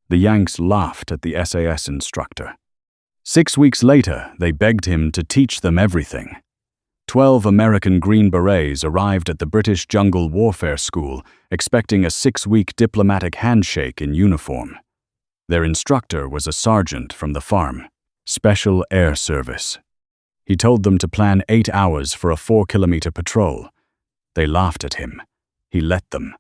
The Yanks laughed at the SAS instructor. 6 weeks later, they begged him to teach them everything. 12 American Green Berets arrived at the British Jungle Warfare School expecting a 6-week diplomatic handshake in uniform. Their instructor was a sergeant from the farm, Special Air Service. He told them to plan 8 hours for a 4-kilometre patrol. They laughed at him. He let them.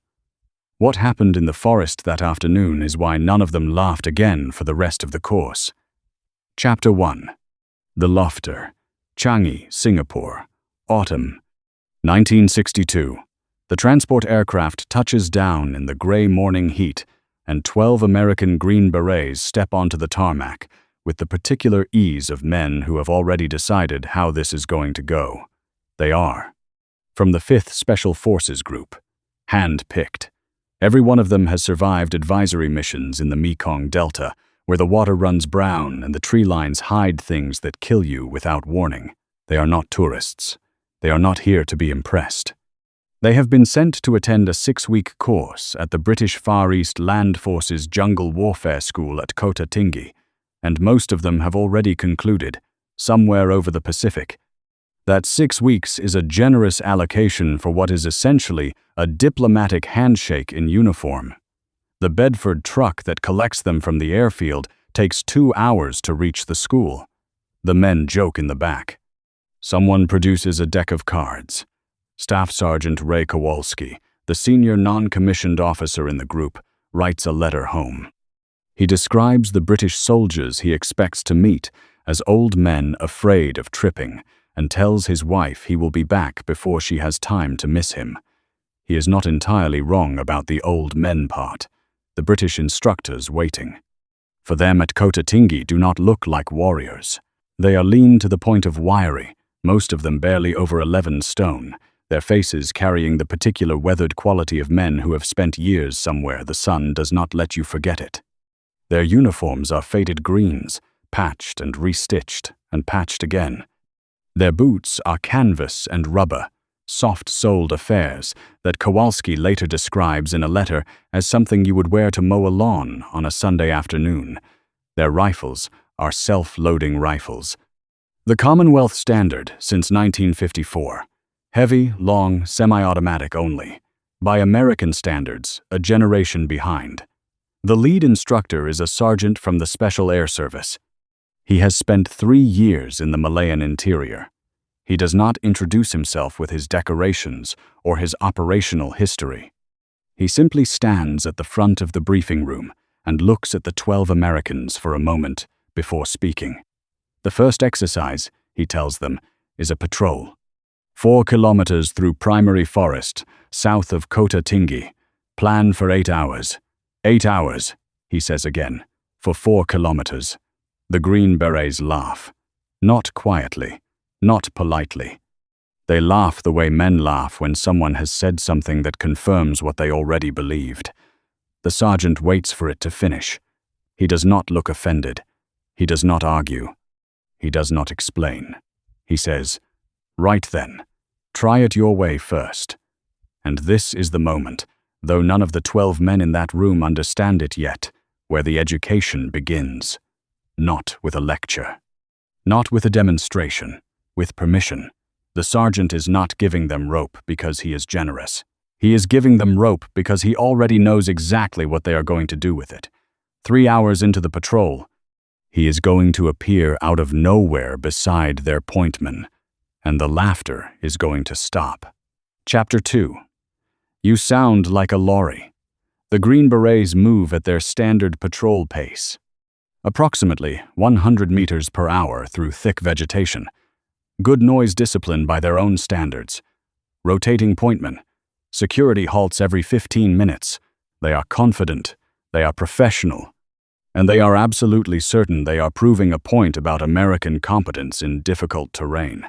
What happened in the forest that afternoon is why none of them laughed again for the rest of the course. Chapter 1. The Laughter. Changi, Singapore. Autumn. 1962. The transport aircraft touches down in the gray morning heat, and 12 American Green Berets step onto the tarmac with the particular ease of men who have already decided how this is going to go. They are from the 5th Special Forces Group, hand-picked. Every one of them has survived advisory missions in the Mekong Delta, where the water runs brown and the tree lines hide things that kill you without warning. They are not tourists. They are not here to be impressed. They have been sent to attend a 6-week course at the British Far East Land Forces Jungle Warfare School at Kota Tinggi, and most of them have already concluded, somewhere over the Pacific, that 6 weeks is a generous allocation for what is essentially a diplomatic handshake in uniform. The Bedford truck that collects them from the airfield takes 2 hours to reach the school. The men joke in the back. Someone produces a deck of cards. Staff Sergeant Ray Kowalski, the senior non-commissioned officer in the group, writes a letter home. He describes the British soldiers he expects to meet as old men afraid of tripping, and tells his wife he will be back before she has time to miss him. He is not entirely wrong about the old men part. The British instructors waiting. For them at Kota Tinggi do not look like warriors. They are lean to the point of wiry, most of them barely over 11 stone, their faces carrying the particular weathered quality of men who have spent years somewhere the sun does not let you forget it. Their uniforms are faded greens, patched and restitched and patched again. Their boots are canvas and rubber, soft-soled affairs that Kowalski later describes in a letter as something you would wear to mow a lawn on a Sunday afternoon. Their rifles are self-loading rifles. The Commonwealth standard since 1954. Heavy, long, semi-automatic only. By American standards, a generation behind. The lead instructor is a sergeant from the Special Air Service. He has spent 3 years in the Malayan interior. He does not introduce himself with his decorations or his operational history. He simply stands at the front of the briefing room and looks at the 12 Americans for a moment before speaking. The first exercise, he tells them, is a patrol. 4 kilometers through primary forest, south of Kota Tinggi. Plan for 8 hours. 8 hours, he says again, for 4 kilometers. The Green Berets laugh. Not quietly, not politely. They laugh the way men laugh when someone has said something that confirms what they already believed. The sergeant waits for it to finish. He does not look offended. He does not argue. He does not explain. He says, "Right then, try it your way first." And this is the moment, though none of the 12 men in that room understand it yet, where the education begins. Not with a lecture. Not with a demonstration. With permission. The sergeant is not giving them rope because he is generous. He is giving them rope because he already knows exactly what they are going to do with it. 3 hours into the patrol, he is going to appear out of nowhere beside their pointman, and the laughter is going to stop. Chapter 2. You sound like a lorry. The Green Berets move at their standard patrol pace. Approximately 100 meters per hour through thick vegetation. Good noise discipline by their own standards. Rotating pointman. Security halts every 15 minutes. They are confident. They are professional. And they are absolutely certain they are proving a point about American competence in difficult terrain.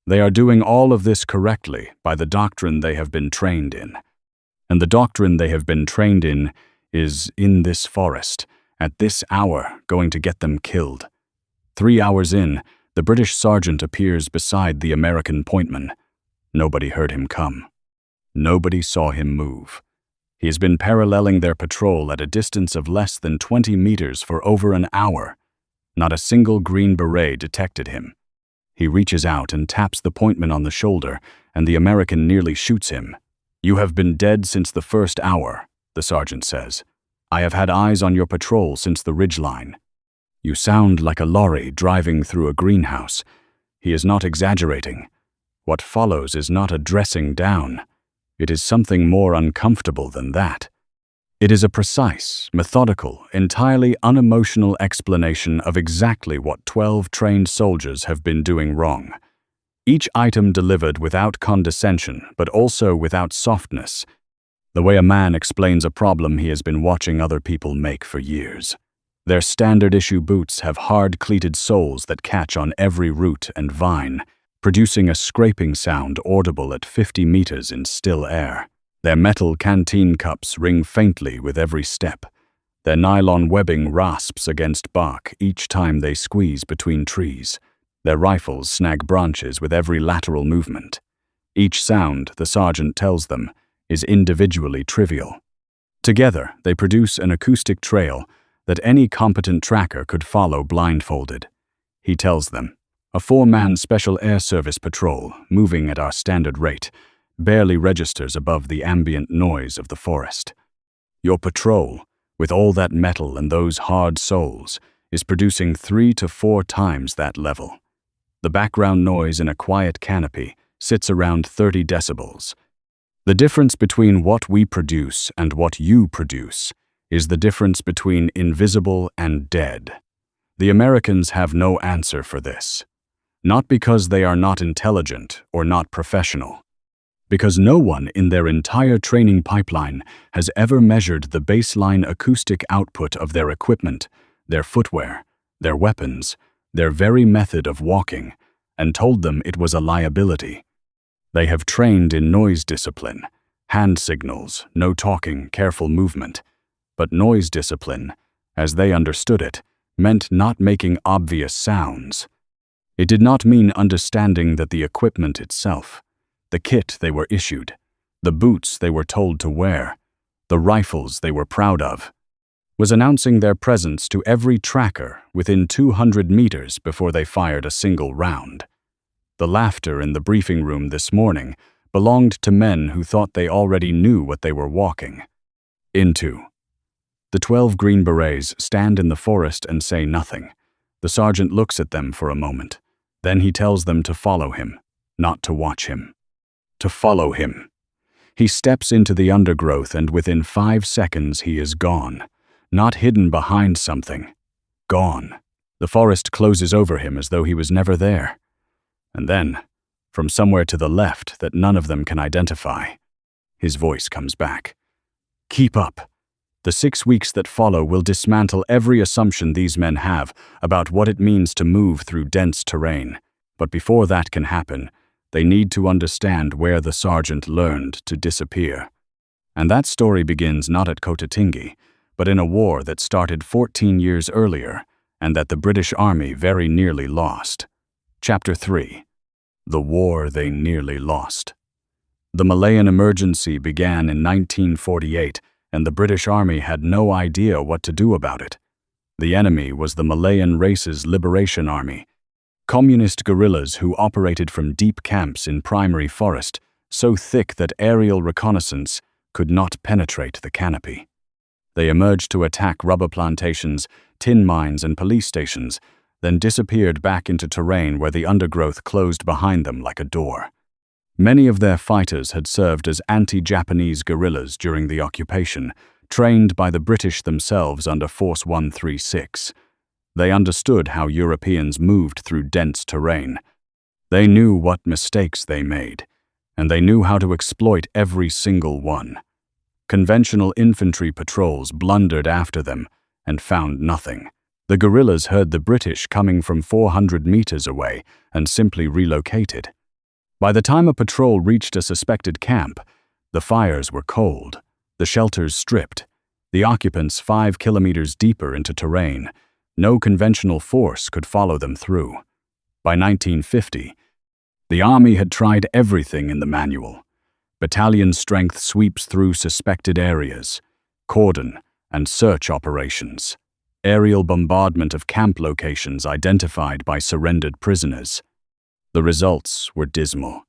They are doing all of this correctly by the doctrine they have been trained in. And the doctrine they have been trained in is in this forest, at this hour, going to get them killed. 3 hours in, the British sergeant appears beside the American pointman. Nobody heard him come. Nobody saw him move. He has been paralleling their patrol at a distance of less than 20 meters for over an hour. Not a single Green Beret detected him. He reaches out and taps the pointman on the shoulder, and the American nearly shoots him. "You have been dead since the first hour," the sergeant says. "I have had eyes on your patrol since the ridgeline." "You sound like a lorry driving through a greenhouse." He is not exaggerating. What follows is not a dressing down. It is something more uncomfortable than that. It is a precise, methodical, entirely unemotional explanation of exactly what 12 trained soldiers have been doing wrong. Each item delivered without condescension, but also without softness. The way a man explains a problem he has been watching other people make for years. Their standard-issue boots have hard-cleated soles that catch on every root and vine, producing a scraping sound audible at 50 meters in still air. Their metal canteen cups ring faintly with every step. Their nylon webbing rasps against bark each time they squeeze between trees. Their rifles snag branches with every lateral movement. Each sound, the sergeant tells them, is individually trivial. Together, they produce an acoustic trail that any competent tracker could follow blindfolded. He tells them, "A 4-man Special Air Service patrol, moving at our standard rate, barely registers above the ambient noise of the forest. Your patrol, with all that metal and those hard soles, is producing 3 to 4 times that level. The background noise in a quiet canopy sits around 30 decibels. The difference between what we produce and what you produce is the difference between invisible and dead. The Americans have no answer for this. Not because they are not intelligent or not professional. Because no one in their entire training pipeline has ever measured the baseline acoustic output of their equipment, their footwear, their weapons, their very method of walking, and told them it was a liability. They have trained in noise discipline, hand signals, no talking, careful movement. But noise discipline, as they understood it, meant not making obvious sounds. It did not mean understanding that the equipment itself, the kit they were issued, the boots they were told to wear, the rifles they were proud of, was announcing their presence to every tracker within 200 meters before they fired a single round. The laughter in the briefing room this morning belonged to men who thought they already knew what they were walking into. The 12 Green Berets stand in the forest and say nothing. The sergeant looks at them for a moment. Then he tells them to follow him, not to watch him. To follow him. He steps into the undergrowth and within 5 seconds he is gone. Not hidden behind something. Gone. The forest closes over him as though he was never there. And then, from somewhere to the left that none of them can identify, his voice comes back. "Keep up. The 6 weeks that follow will dismantle every assumption these men have about what it means to move through dense terrain. But before that can happen, they need to understand where the sergeant learned to disappear." And that story begins not at Kotatingi, but in a war that started 14 years earlier and that the British Army very nearly lost. Chapter 3. The War They Nearly Lost. The Malayan emergency began in 1948, and the British Army had no idea what to do about it. The enemy was the Malayan race's Liberation Army, communist guerrillas who operated from deep camps in primary forest, so thick that aerial reconnaissance could not penetrate the canopy. They emerged to attack rubber plantations, tin mines, and police stations, then disappeared back into terrain where the undergrowth closed behind them like a door. Many of their fighters had served as anti-Japanese guerrillas during the occupation, trained by the British themselves under Force 136. They understood how Europeans moved through dense terrain. They knew what mistakes they made, and they knew how to exploit every single one. Conventional infantry patrols blundered after them and found nothing. The guerrillas heard the British coming from 400 meters away and simply relocated. By the time a patrol reached a suspected camp, the fires were cold, the shelters stripped, the occupants 5 kilometers deeper into terrain. No conventional force could follow them through. By 1950, the army had tried everything in the manual. Battalion strength sweeps through suspected areas, cordon and search operations, aerial bombardment of camp locations identified by surrendered prisoners. The results were dismal.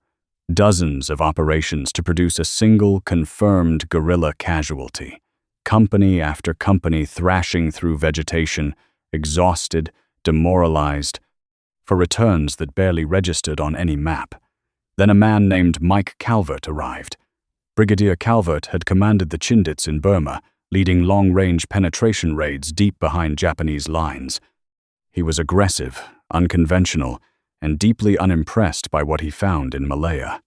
Dozens of operations to produce a single confirmed guerrilla casualty. Company after company thrashing through vegetation, exhausted, demoralized, for returns that barely registered on any map. Then a man named Mike Calvert arrived. Brigadier Calvert had commanded the Chindits in Burma, leading long-range penetration raids deep behind Japanese lines. He was aggressive, unconventional, and deeply unimpressed by what he found in Malaya.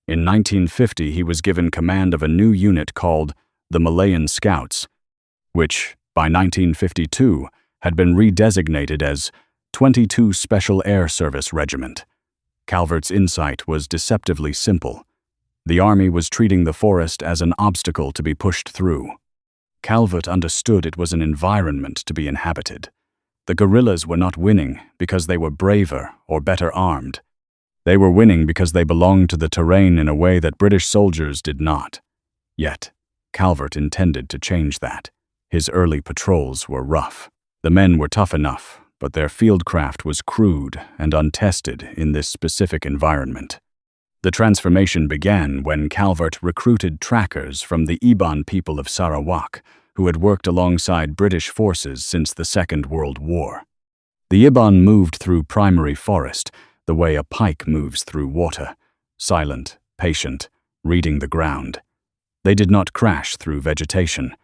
In 1950, he was given command of a new unit called the Malayan Scouts, which, by 1952, had been redesignated as 22 Special Air Service Regiment. Calvert's insight was deceptively simple. The army was treating the forest as an obstacle to be pushed through. Calvert understood it was an environment to be inhabited. The guerrillas were not winning because they were braver or better armed. They were winning because they belonged to the terrain in a way that British soldiers did not. Yet, Calvert intended to change that. His early patrols were rough. The men were tough enough, but their fieldcraft was crude and untested in this specific environment. The transformation began when Calvert recruited trackers from the Iban people of Sarawak, who had worked alongside British forces since the Second World War. The Iban moved through primary forest, the way a pike moves through water, silent, patient, reading the ground. They did not crash through vegetation.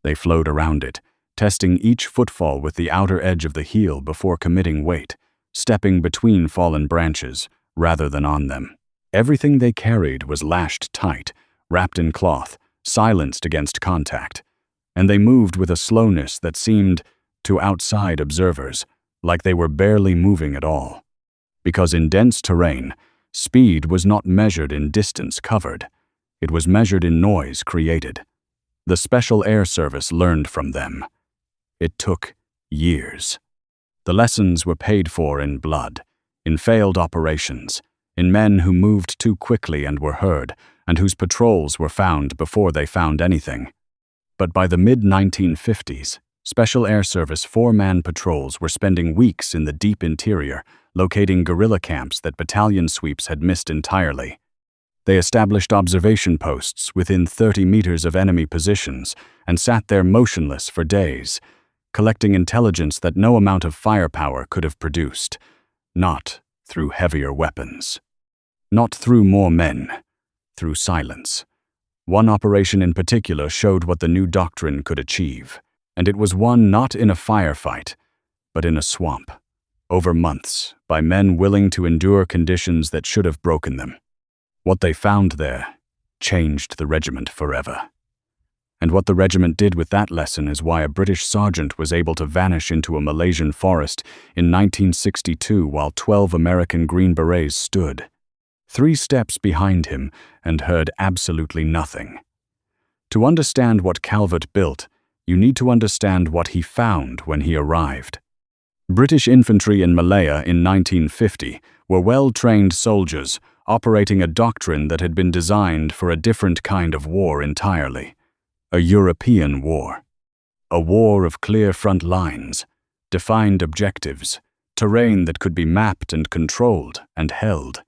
They flowed around it, testing each footfall with the outer edge of the heel before committing weight, stepping between fallen branches rather than on them. Everything they carried was lashed tight, wrapped in cloth, silenced against contact, and they moved with a slowness that seemed, to outside observers, like they were barely moving at all. Because in dense terrain, speed was not measured in distance covered. It was measured in noise created. The Special Air Service learned from them. It took years. The lessons were paid for in blood, in failed operations, in men who moved too quickly and were heard, and whose patrols were found before they found anything. But by the mid-1950s, Special Air Service four-man patrols were spending weeks in the deep interior, locating guerrilla camps that battalion sweeps had missed entirely. They established observation posts within 30 meters of enemy positions and sat there motionless for days, collecting intelligence that no amount of firepower could have produced, not through heavier weapons. Not through more men, through silence. One operation in particular showed what the new doctrine could achieve, and it was won not in a firefight, but in a swamp, over months, by men willing to endure conditions that should have broken them. What they found there changed the regiment forever. And what the regiment did with that lesson is why a British sergeant was able to vanish into a Malaysian forest in 1962 while 12 American Green Berets stood, 3 steps behind him, and heard absolutely nothing. To understand what Calvert built, you need to understand what he found when he arrived. British infantry in Malaya in 1950 were well-trained soldiers operating a doctrine that had been designed for a different kind of war entirely. A European war. A war of clear front lines, defined objectives, terrain that could be mapped and controlled and held.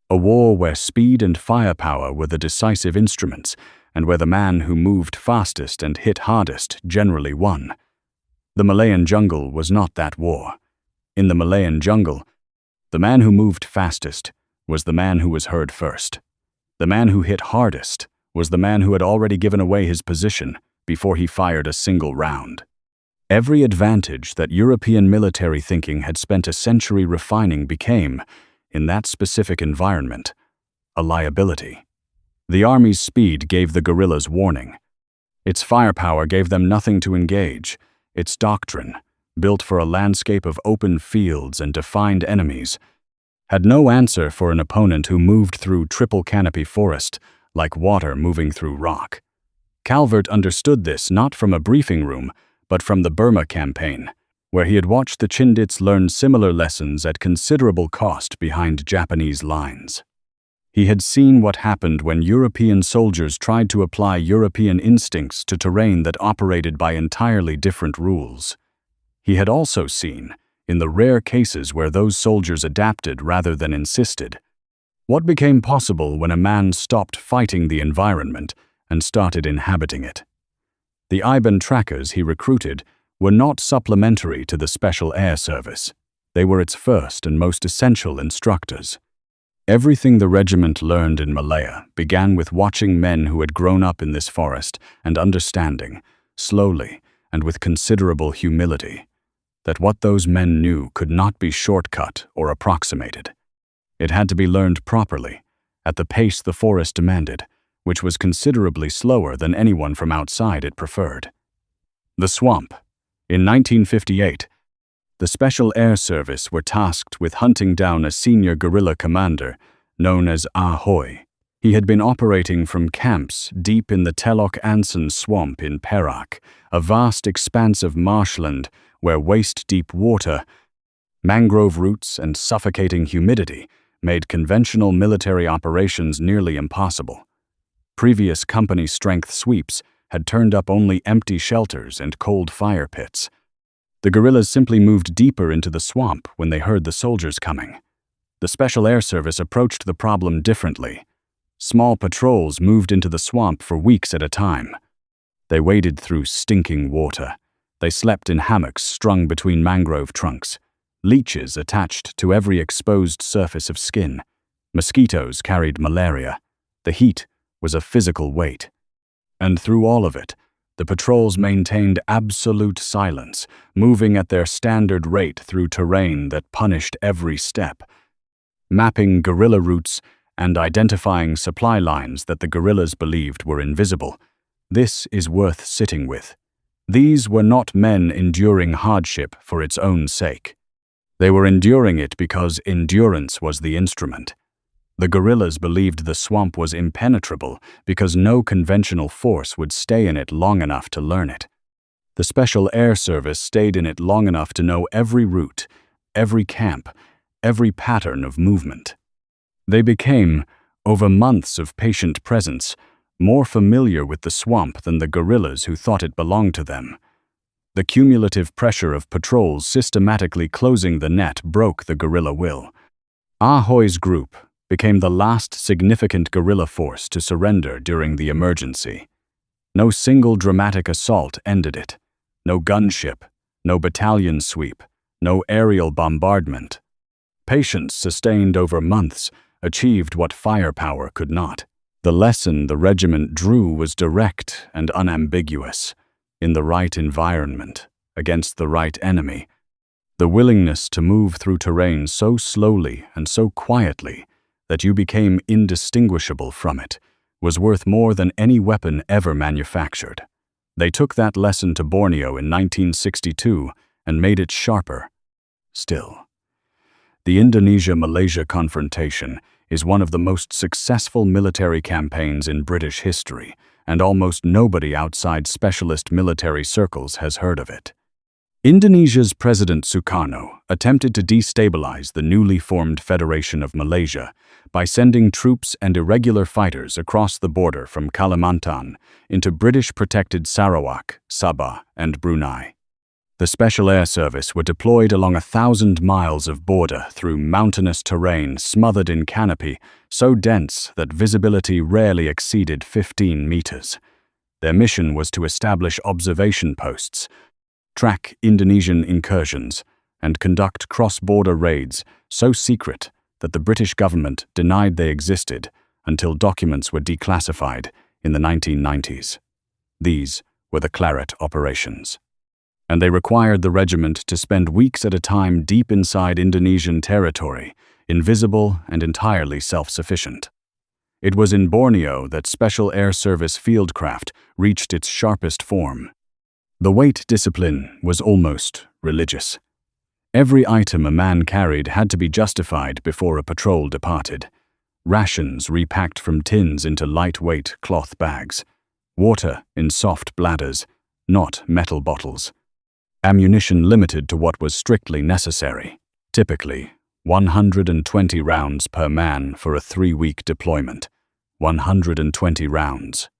A war where speed and firepower were the decisive instruments, and where the man who moved fastest and hit hardest generally won. The Malayan jungle was not that war. In the Malayan jungle, the man who moved fastest was the man who was heard first. The man who hit hardest was the man who had already given away his position before he fired a single round. Every advantage that European military thinking had spent a century refining became, in that specific environment, a liability. The army's speed gave the guerrillas warning. Its firepower gave them nothing to engage. Its doctrine, built for a landscape of open fields and defined enemies, had no answer for an opponent who moved through triple canopy forest like water moving through rock. Calvert understood this not from a briefing room, but from the Burma campaign, where he had watched the Chindits learn similar lessons at considerable cost behind Japanese lines. He had seen what happened when European soldiers tried to apply European instincts to terrain that operated by entirely different rules. He had also seen, in the rare cases where those soldiers adapted rather than insisted, what became possible when a man stopped fighting the environment and started inhabiting it. The IBAN trackers he recruited were not supplementary to the Special Air Service. They were its first and most essential instructors. Everything the regiment learned in Malaya began with watching men who had grown up in this forest and understanding, slowly and with considerable humility, that what those men knew could not be shortcut or approximated. It had to be learned properly, at the pace the forest demanded, which was considerably slower than anyone from outside it preferred. The swamp. In 1958, the Special Air Service were tasked with hunting down a senior guerrilla commander known as Ahoy. He had been operating from camps deep in the Telok Anson swamp in Perak, a vast expanse of marshland where waist-deep water, mangrove roots, and suffocating humidity made conventional military operations nearly impossible. Previous company-strength sweeps had turned up only empty shelters and cold fire pits. The guerrillas simply moved deeper into the swamp when they heard the soldiers coming. The Special Air Service approached the problem differently. Small patrols moved into the swamp for weeks at a time. They waded through stinking water. They slept in hammocks strung between mangrove trunks. Leeches attached to every exposed surface of skin. Mosquitoes carried malaria. The heat was a physical weight. And through all of it, the patrols maintained absolute silence, moving at their standard rate through terrain that punished every step, mapping guerrilla routes and identifying supply lines that the guerrillas believed were invisible. This is worth sitting with. These were not men enduring hardship for its own sake. They were enduring it because endurance was the instrument. The guerrillas believed the swamp was impenetrable because no conventional force would stay in it long enough to learn it. The Special Air Service stayed in it long enough to know every route, every camp, every pattern of movement. They became, over months of patient presence, more familiar with the swamp than the guerrillas who thought it belonged to them. The cumulative pressure of patrols systematically closing the net broke the guerrilla will. Ahoy's group became the last significant guerrilla force to surrender during the emergency. No single dramatic assault ended it. No gunship, no battalion sweep, no aerial bombardment. Patience sustained over months achieved what firepower could not. The lesson the regiment drew was direct and unambiguous. In the right environment, against the right enemy, the willingness to move through terrain so slowly and so quietly that you became indistinguishable from it was worth more than any weapon ever manufactured. They took that lesson to Borneo in 1962 and made it sharper. Still, the Indonesia-Malaysia confrontation is one of the most successful military campaigns in British history, and almost nobody outside specialist military circles has heard of it. Indonesia's President Sukarno attempted to destabilize the newly formed Federation of Malaysia by sending troops and irregular fighters across the border from Kalimantan into British-protected Sarawak, Sabah, and Brunei. The Special Air Service were deployed along 1,000 miles of border through mountainous terrain smothered in canopy so dense that visibility rarely exceeded 15 meters. Their mission was to establish observation posts, track Indonesian incursions, and conduct cross-border raids so secret that the British government denied they existed until documents were declassified in the 1990s. These were the Claret operations. And they required the regiment to spend weeks at a time deep inside Indonesian territory, invisible and entirely self-sufficient. It was in Borneo that Special Air Service fieldcraft reached its sharpest form. The weight discipline was almost religious. Every item a man carried had to be justified before a patrol departed. Rations repacked from tins into lightweight cloth bags. Water in soft bladders, not metal bottles. Ammunition limited to what was strictly necessary. Typically, 120 rounds per man for a 3-week deployment. 120 rounds.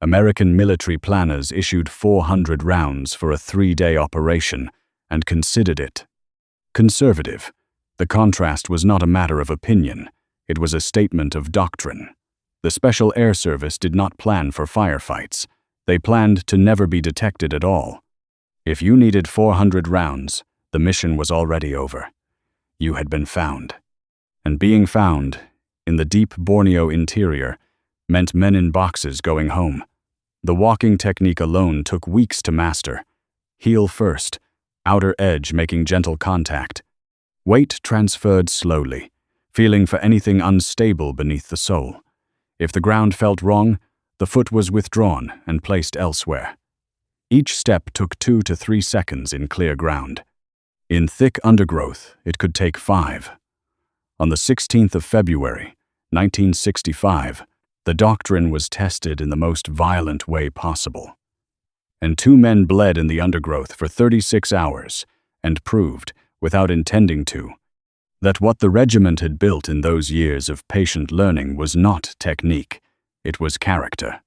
American military planners issued 400 rounds for a 3-day operation and considered it conservative. The contrast was not a matter of opinion, it was a statement of doctrine. The Special Air Service did not plan for firefights. They planned to never be detected at all. If you needed 400 rounds, the mission was already over. You had been found. And being found, in the deep Borneo interior, meant men in boxes going home. The walking technique alone took weeks to master. Heel first, outer edge making gentle contact. Weight transferred slowly, feeling for anything unstable beneath the sole. If the ground felt wrong, the foot was withdrawn and placed elsewhere. Each step took 2 to 3 seconds in clear ground. In thick undergrowth, it could take 5. On the 16th of February, 1965, the doctrine was tested in the most violent way possible. And 2 men bled in the undergrowth for 36 hours and proved, without intending to, that what the regiment had built in those years of patient learning was not technique, it was character.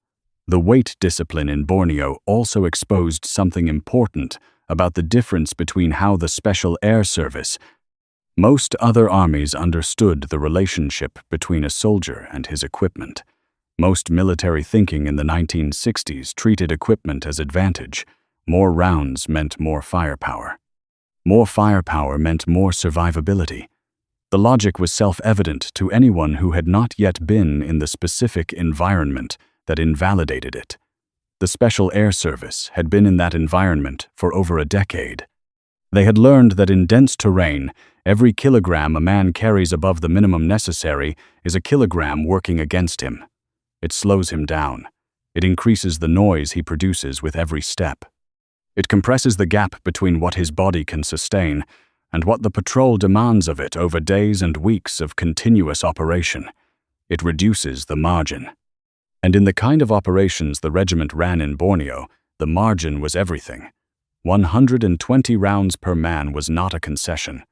The weight discipline in Borneo also exposed something important about the difference between how the Special Air Service. Most other armies understood the relationship between a soldier and his equipment. Most military thinking in the 1960s treated equipment as advantage. More rounds meant more firepower. More firepower meant more survivability. The logic was self-evident to anyone who had not yet been in the specific environment that invalidated it. The Special Air Service had been in that environment for over a decade. They had learned that in dense terrain, every kilogram a man carries above the minimum necessary is a kilogram working against him. It slows him down. It increases the noise he produces with every step. It compresses the gap between what his body can sustain and what the patrol demands of it over days and weeks of continuous operation. It reduces the margin. And in the kind of operations the regiment ran in Borneo, the margin was everything. 120 rounds per man was not a concession.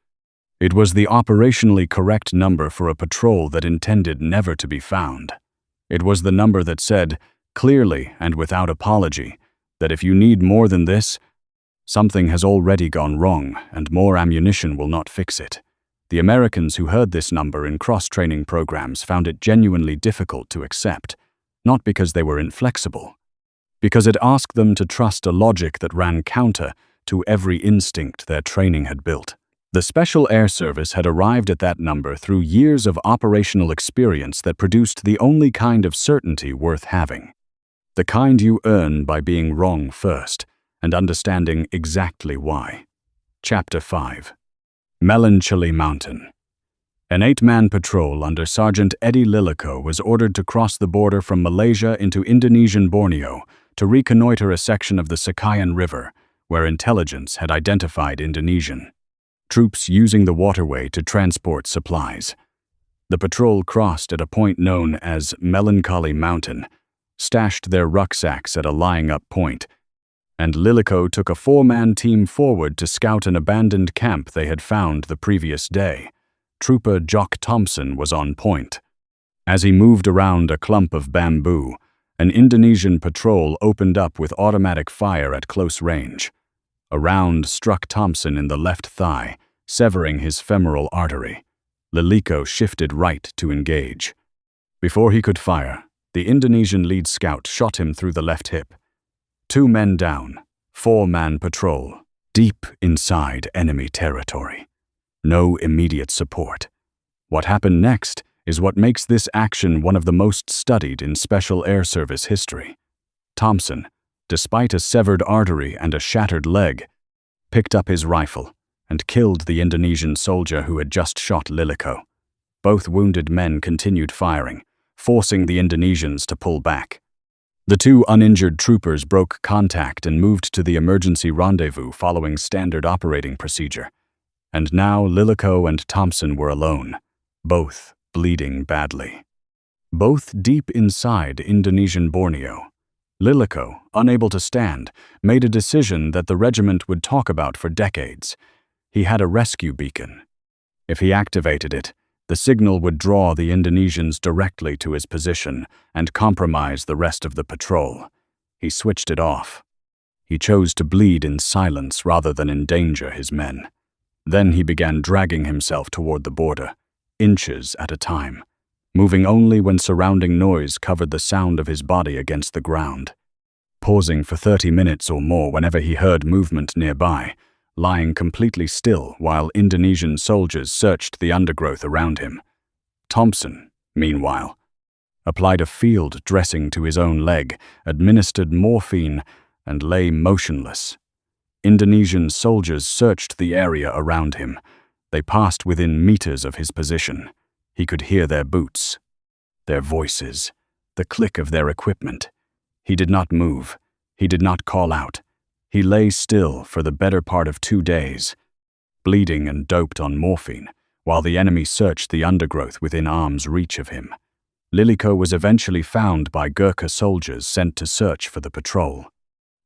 It was the operationally correct number for a patrol that intended never to be found. It was the number that said, clearly and without apology, that if you need more than this, something has already gone wrong and more ammunition will not fix it. The Americans who heard this number in cross-training programs found it genuinely difficult to accept, not because they were inflexible, because it asked them to trust a logic that ran counter to every instinct their training had built. The Special Air Service had arrived at that number through years of operational experience that produced the only kind of certainty worth having. The kind you earn by being wrong first and understanding exactly why. Chapter 5. Melancholy Mountain. An 8-man patrol under Sergeant Eddie Lilico was ordered to cross the border from Malaysia into Indonesian Borneo to reconnoiter a section of the Sakayan River, where intelligence had identified Indonesian troops using the waterway to transport supplies. The patrol crossed at a point known as Melancholy Mountain, stashed their rucksacks at a lying-up point, and Lilico took a 4-man team forward to scout an abandoned camp they had found the previous day. Trooper Jock Thompson was on point. As he moved around a clump of bamboo, an Indonesian patrol opened up with automatic fire at close range. A round struck Thompson in the left thigh, severing his femoral artery. Lilico shifted right to engage. Before he could fire, the Indonesian lead scout shot him through the left hip. 2 men down, 4-man patrol, deep inside enemy territory. No immediate support. What happened next is what makes this action one of the most studied in Special Air Service history. Thompson, despite a severed artery and a shattered leg, picked up his rifle and killed the Indonesian soldier who had just shot Lilico. Both wounded men continued firing, forcing the Indonesians to pull back. The 2 uninjured troopers broke contact and moved to the emergency rendezvous following standard operating procedure. And now Lilico and Thompson were alone, both bleeding badly. Both deep inside Indonesian Borneo. Lilico, unable to stand, made a decision that the regiment would talk about for decades. He had a rescue beacon. If he activated it, the signal would draw the Indonesians directly to his position and compromise the rest of the patrol. He switched it off. He chose to bleed in silence rather than endanger his men. Then he began dragging himself toward the border, inches at a time, moving only when surrounding noise covered the sound of his body against the ground, pausing for 30 minutes or more whenever he heard movement nearby, lying completely still while Indonesian soldiers searched the undergrowth around him. Thompson, meanwhile, applied a field dressing to his own leg, administered morphine, and lay motionless. Indonesian soldiers searched the area around him. They passed within meters of his position. He could hear their boots, their voices, the click of their equipment. He did not move. He did not call out. He lay still for the better part of 2 days, bleeding and doped on morphine, while the enemy searched the undergrowth within arm's reach of him. Liliko was eventually found by Gurkha soldiers sent to search for the patrol.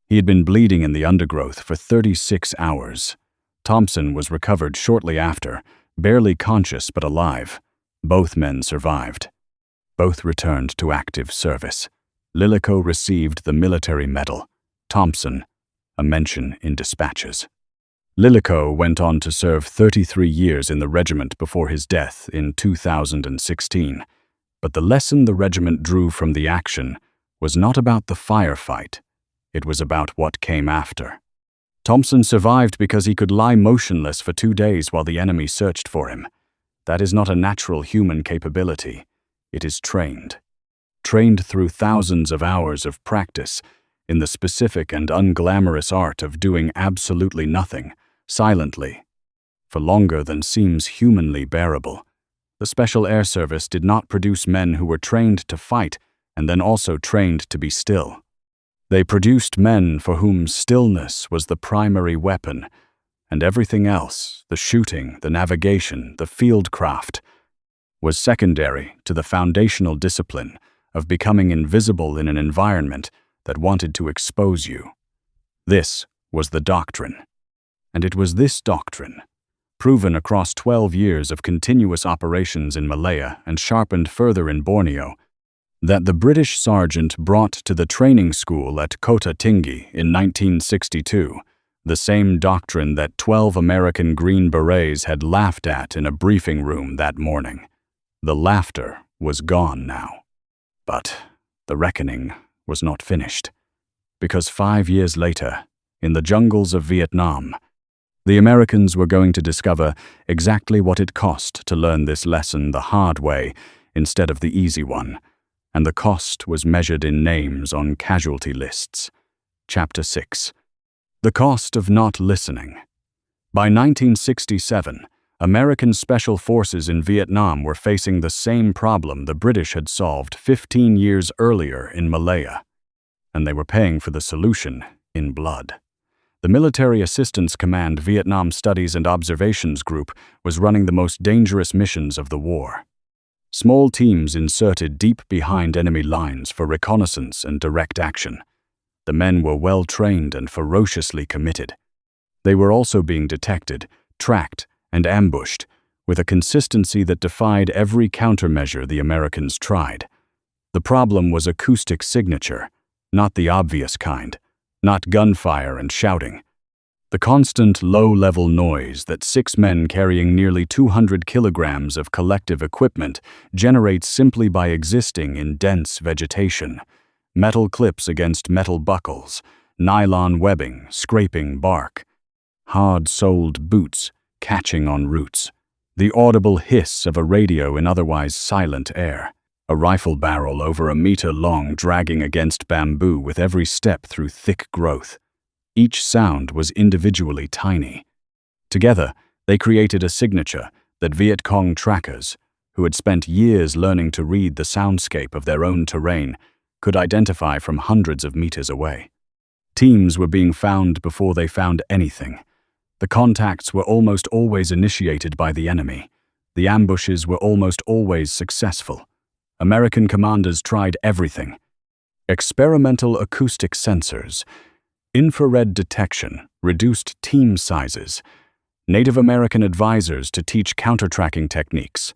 He had been bleeding in the undergrowth for 36 hours. Thompson was recovered shortly after, barely conscious but alive. Both men survived. Both returned to active service. Liliko received the military medal. Thompson, a mention in dispatches. Liliko went on to serve 33 years in the regiment before his death in 2016. But the lesson the regiment drew from the action was not about the firefight. It was about what came after. Thompson survived because he could lie motionless for 2 days while the enemy searched for him. That is not a natural human capability. It is trained. Trained through thousands of hours of practice in the specific and unglamorous art of doing absolutely nothing, silently, for longer than seems humanly bearable. The Special Air Service did not produce men who were trained to fight and then also trained to be still. They produced men for whom stillness was the primary weapon, and everything else, the shooting, the navigation, the fieldcraft, was secondary to the foundational discipline of becoming invisible in an environment that wanted to expose you. This was the doctrine. And it was this doctrine, proven across 12 years of continuous operations in Malaya and sharpened further in Borneo, that the British sergeant brought to the training school at Kota Tinggi in 1962, the same doctrine that 12 American Green Berets had laughed at in a briefing room that morning. The laughter was gone now. But the reckoning was not finished, because 5 years later, in the jungles of Vietnam, the Americans were going to discover exactly what it cost to learn this lesson the hard way instead of the easy one, and the cost was measured in names on casualty lists. Chapter 6. The Cost of Not Listening. By 1967, American Special Forces in Vietnam were facing the same problem the British had solved 15 years earlier in Malaya, and they were paying for the solution in blood. The Military Assistance Command Vietnam Studies and Observations Group was running the most dangerous missions of the war. Small teams inserted deep behind enemy lines for reconnaissance and direct action. The men were well trained and ferociously committed. They were also being detected, tracked, and ambushed with a consistency that defied every countermeasure the Americans tried. The problem was acoustic signature, not the obvious kind, not gunfire and shouting. The constant low-level noise that 6 men carrying nearly 200 kilograms of collective equipment generates simply by existing in dense vegetation. Metal clips against metal buckles, nylon webbing scraping bark, hard-soled boots catching on roots, the audible hiss of a radio in otherwise silent air, a rifle barrel over a meter long dragging against bamboo with every step through thick growth. Each sound was individually tiny. Together, they created a signature that Viet Cong trackers, who had spent years learning to read the soundscape of their own terrain, could identify from hundreds of meters away. Teams were being found before they found anything. The contacts were almost always initiated by the enemy. The ambushes were almost always successful. American commanders tried everything. Experimental acoustic sensors, infrared detection, reduced team sizes, Native American advisors to teach counter-tracking techniques.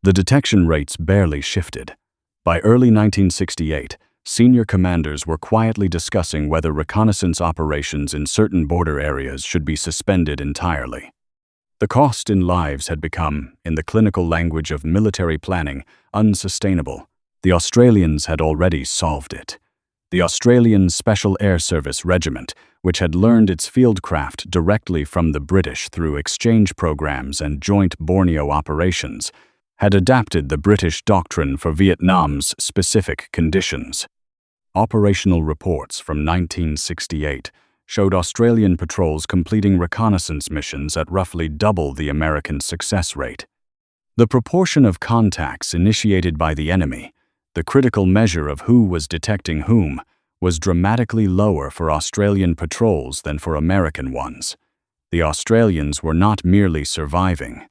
The detection rates barely shifted. By early 1968, senior commanders were quietly discussing whether reconnaissance operations in certain border areas should be suspended entirely. The cost in lives had become, in the clinical language of military planning, unsustainable. The Australians had already solved it. The Australian Special Air Service Regiment, which had learned its fieldcraft directly from the British through exchange programs and joint Borneo operations, had adapted the British doctrine for Vietnam's specific conditions. Operational reports from 1968 showed Australian patrols completing reconnaissance missions at roughly double the American success rate. The proportion of contacts initiated by the enemy, the critical measure of who was detecting whom, was dramatically lower for Australian patrols than for American ones. The Australians were not merely surviving.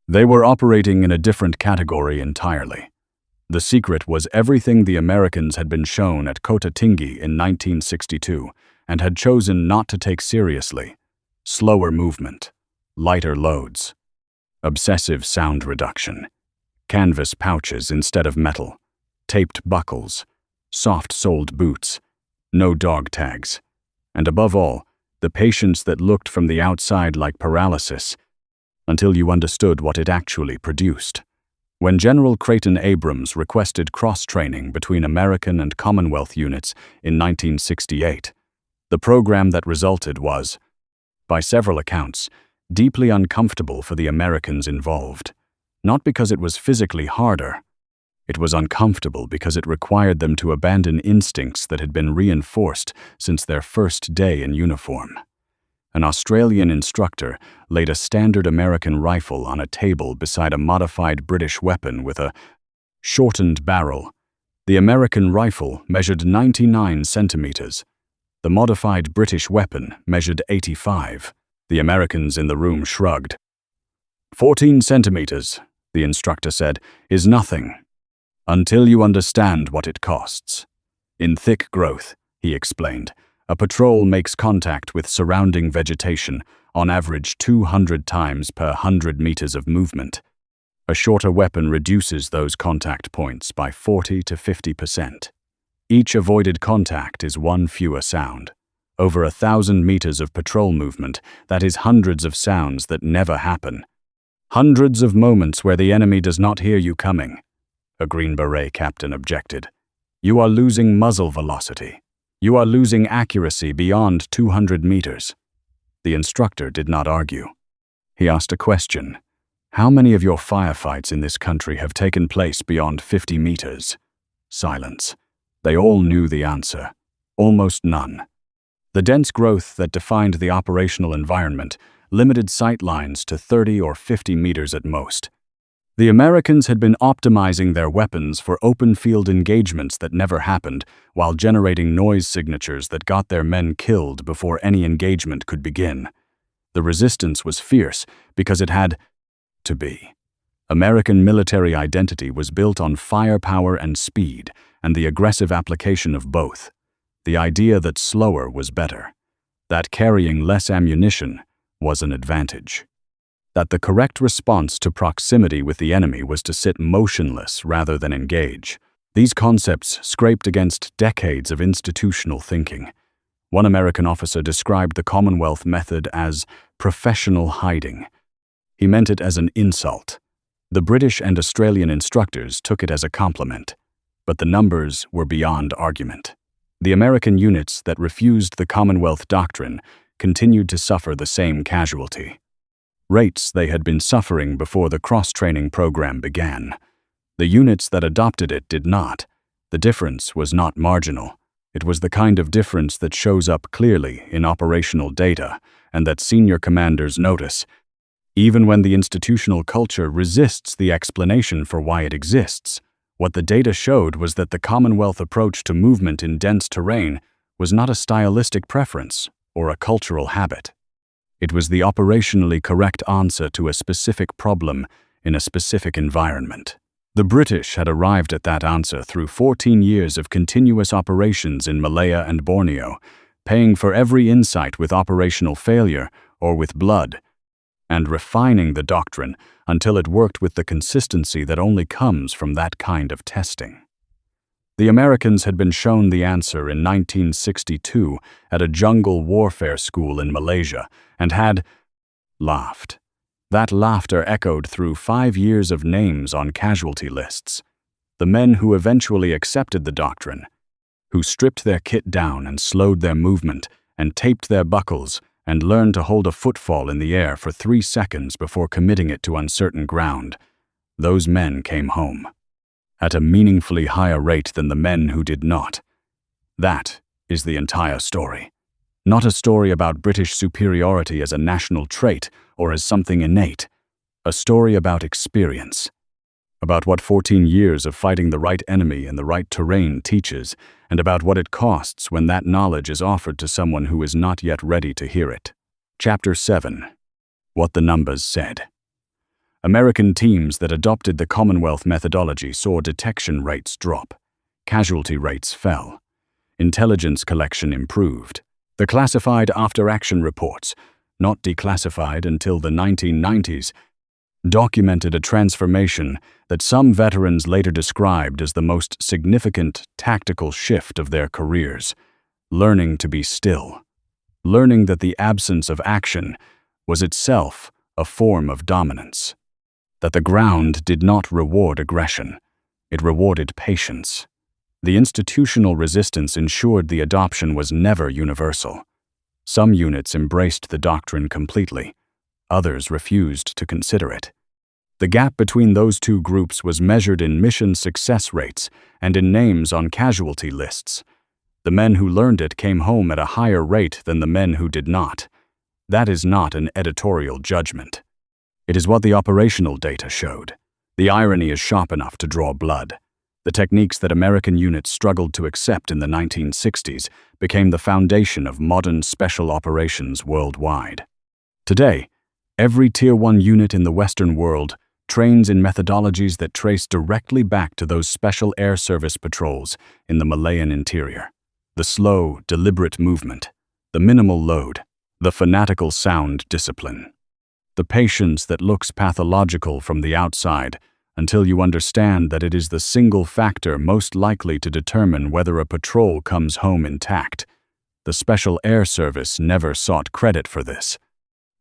They were operating in a different category entirely. The secret was everything the Americans had been shown at Kota Tinggi in 1962 and had chosen not to take seriously: slower movement, lighter loads, obsessive sound reduction, canvas pouches instead of metal, taped buckles, soft-soled boots, no dog tags, and above all, the patience that looked from the outside like paralysis until you understood what it actually produced. When General Creighton Abrams requested cross-training between American and Commonwealth units in 1968, the program that resulted was, by several accounts, deeply uncomfortable for the Americans involved. Not because it was physically harder. It was uncomfortable because it required them to abandon instincts that had been reinforced since their first day in uniform. An Australian instructor laid a standard American rifle on a table beside a modified British weapon with a shortened barrel. The American rifle measured 99 centimeters. The modified British weapon measured 85. The Americans in the room shrugged. 14 centimeters, the instructor said, is nothing. Until you understand what it costs. In thick growth, he explained, a patrol makes contact with surrounding vegetation on average 200 times per 100 meters of movement. A shorter weapon reduces those contact points by 40 to 50%. Each avoided contact is one fewer sound. Over 1,000 meters of patrol movement, that is hundreds of sounds that never happen. Hundreds of moments where the enemy does not hear you coming. A Green Beret captain objected. You are losing muzzle velocity. You are losing accuracy beyond 200 meters. The instructor did not argue. He asked a question. How many of your firefights in this country have taken place beyond 50 meters? Silence. They all knew the answer. Almost none. The dense growth that defined the operational environment limited sight lines to 30 or 50 meters at most. The Americans had been optimizing their weapons for open-field engagements that never happened, while generating noise signatures that got their men killed before any engagement could begin. The resistance was fierce because it had to be. American military identity was built on firepower and speed, and the aggressive application of both. The idea that slower was better, that carrying less ammunition was an advantage. That the correct response to proximity with the enemy was to sit motionless rather than engage. These concepts scraped against decades of institutional thinking. One American officer described the Commonwealth method as professional hiding. He meant it as an insult. The British and Australian instructors took it as a compliment, but the numbers were beyond argument. The American units that refused the Commonwealth doctrine continued to suffer the same casualty. Rates they had been suffering before the cross-training program began. The units that adopted it did not. The difference was not marginal. It was the kind of difference that shows up clearly in operational data and that senior commanders notice, even when the institutional culture resists the explanation for why it exists. What the data showed was that the Commonwealth approach to movement in dense terrain was not a stylistic preference or a cultural habit. It was the operationally correct answer to a specific problem in a specific environment. The British had arrived at that answer through 14 years of continuous operations in Malaya and Borneo, paying for every insight with operational failure or with blood. and refining the doctrine until it worked with the consistency that only comes from that kind of testing. The Americans had been shown the answer in 1962 at a jungle warfare school in Malaysia and had laughed. That laughter echoed through 5 years of names on casualty lists. The men who eventually accepted the doctrine, who stripped their kit down and slowed their movement and taped their buckles and learned to hold a footfall in the air for 3 seconds before committing it to uncertain ground, those men came home at a meaningfully higher rate than the men who did not. That is the entire story. Not a story about British superiority as a national trait or as something innate. A story about experience. About what 14 years of fighting the right enemy in the right terrain teaches, and about what it costs when that knowledge is offered to someone who is not yet ready to hear it. Chapter 7. What the numbers said. American teams that adopted the Commonwealth methodology saw detection rates drop. Casualty rates fell. Intelligence collection improved. The classified after-action reports, not declassified until the 1990s, documented a transformation that some veterans later described as the most significant tactical shift of their careers: learning to be still, learning that the absence of action was itself a form of dominance, that the ground did not reward aggression, it rewarded patience. The institutional resistance ensured the adoption was never universal. Some units embraced the doctrine completely, others refused to consider it. The gap between those two groups was measured in mission success rates and in names on casualty lists. The men who learned it came home at a higher rate than the men who did not. That is not an editorial judgment. It is what the operational data showed. The irony is sharp enough to draw blood. The techniques that American units struggled to accept in the 1960s became the foundation of modern special operations worldwide. Today, every Tier 1 unit in the Western world trains in methodologies that trace directly back to those special air service patrols in the Malayan interior. The slow, deliberate movement, the minimal load, the fanatical sound discipline. The patience that looks pathological from the outside until you understand that it is the single factor most likely to determine whether a patrol comes home intact. The Special Air Service never sought credit for this.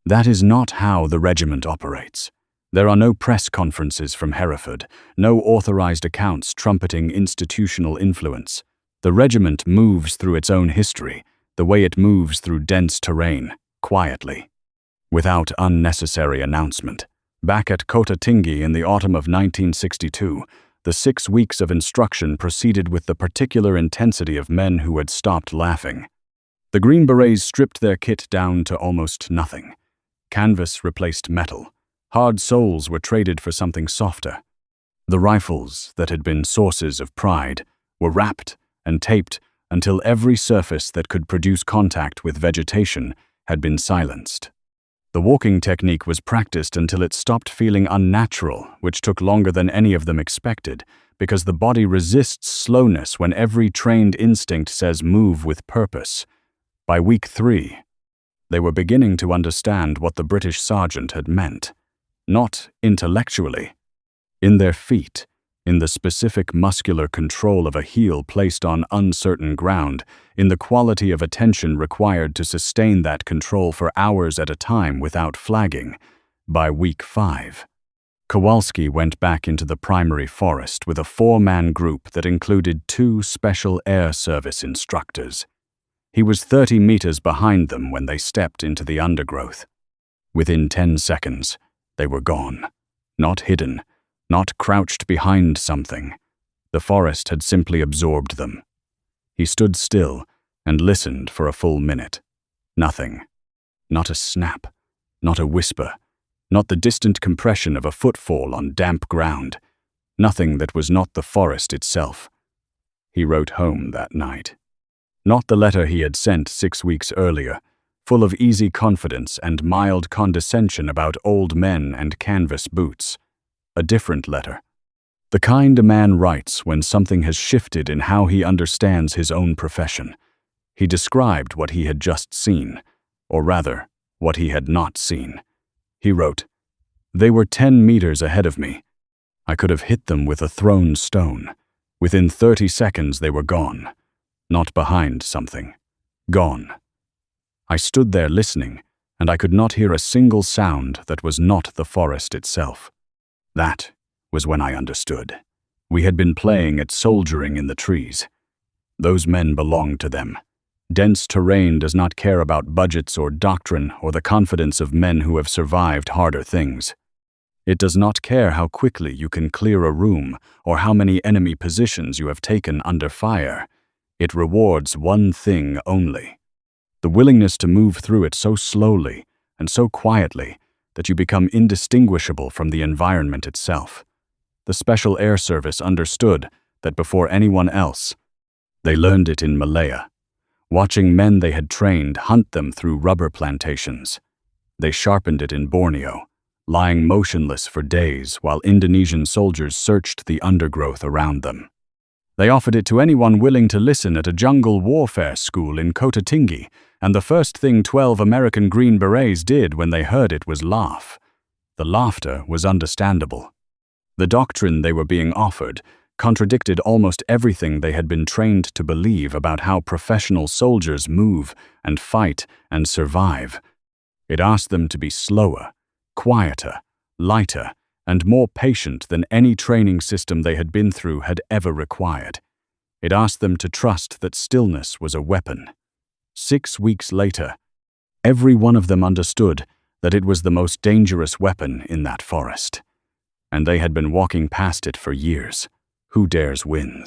That is not how the regiment operates. There are no press conferences from Hereford, no authorized accounts trumpeting institutional influence. The regiment moves through its own history, the way it moves through dense terrain, quietly, without unnecessary announcement. Back at Kota Tinggi in the autumn of 1962, the 6 weeks of instruction proceeded with the particular intensity of men who had stopped laughing. The Green Berets stripped their kit down to almost nothing. Canvas replaced metal. Hard soles were traded for something softer. The rifles that had been sources of pride were wrapped and taped until every surface that could produce contact with vegetation had been silenced. The walking technique was practiced until it stopped feeling unnatural, which took longer than any of them expected, because the body resists slowness when every trained instinct says move with purpose. By week 3, they were beginning to understand what the British sergeant had meant. Not intellectually. In their feet, in the specific muscular control of a heel placed on uncertain ground, in the quality of attention required to sustain that control for hours at a time without flagging. By week 5, Kowalski went back into the primary forest with a 4-man group that included 2 Special Air Service instructors. He was 30 meters behind them when they stepped into the undergrowth. Within 10 seconds, they were gone. Not hidden, not crouched behind something. The forest had simply absorbed them. He stood still and listened for a full minute. Nothing. Not a snap. Not a whisper. Not the distant compression of a footfall on damp ground. Nothing that was not the forest itself. He wrote home that night. Not the letter he had sent 6 weeks earlier, full of easy confidence and mild condescension about old men and canvas boots. A different letter. The kind a man writes when something has shifted in how he understands his own profession. He described what he had just seen, or rather, what he had not seen. He wrote, "They were 10 meters ahead of me. I could have hit them with a thrown stone. Within 30 seconds they were gone. Not behind something. Gone. I stood there listening, and I could not hear a single sound that was not the forest itself. That was when I understood. We had been playing at soldiering in the trees. Those men belonged to them. Dense terrain does not care about budgets or doctrine or the confidence of men who have survived harder things. It does not care how quickly you can clear a room or how many enemy positions you have taken under fire. It rewards one thing only: the willingness to move through it so slowly and so quietly that you become indistinguishable from the environment itself. The Special Air Service understood that before anyone else. They learned it in Malaya, watching men they had trained hunt them through rubber plantations. They sharpened it in Borneo, lying motionless for days while Indonesian soldiers searched the undergrowth around them. They offered it to anyone willing to listen at a jungle warfare school in Kota Tinggi, and the first thing 12 American Green Berets did when they heard it was laugh. The laughter was understandable. The doctrine they were being offered contradicted almost everything they had been trained to believe about how professional soldiers move and fight and survive. It asked them to be slower, quieter, lighter, and more patient than any training system they had been through had ever required. It asked them to trust that stillness was a weapon. 6 weeks later, every one of them understood that it was the most dangerous weapon in that forest. And they had been walking past it for years. Who dares win?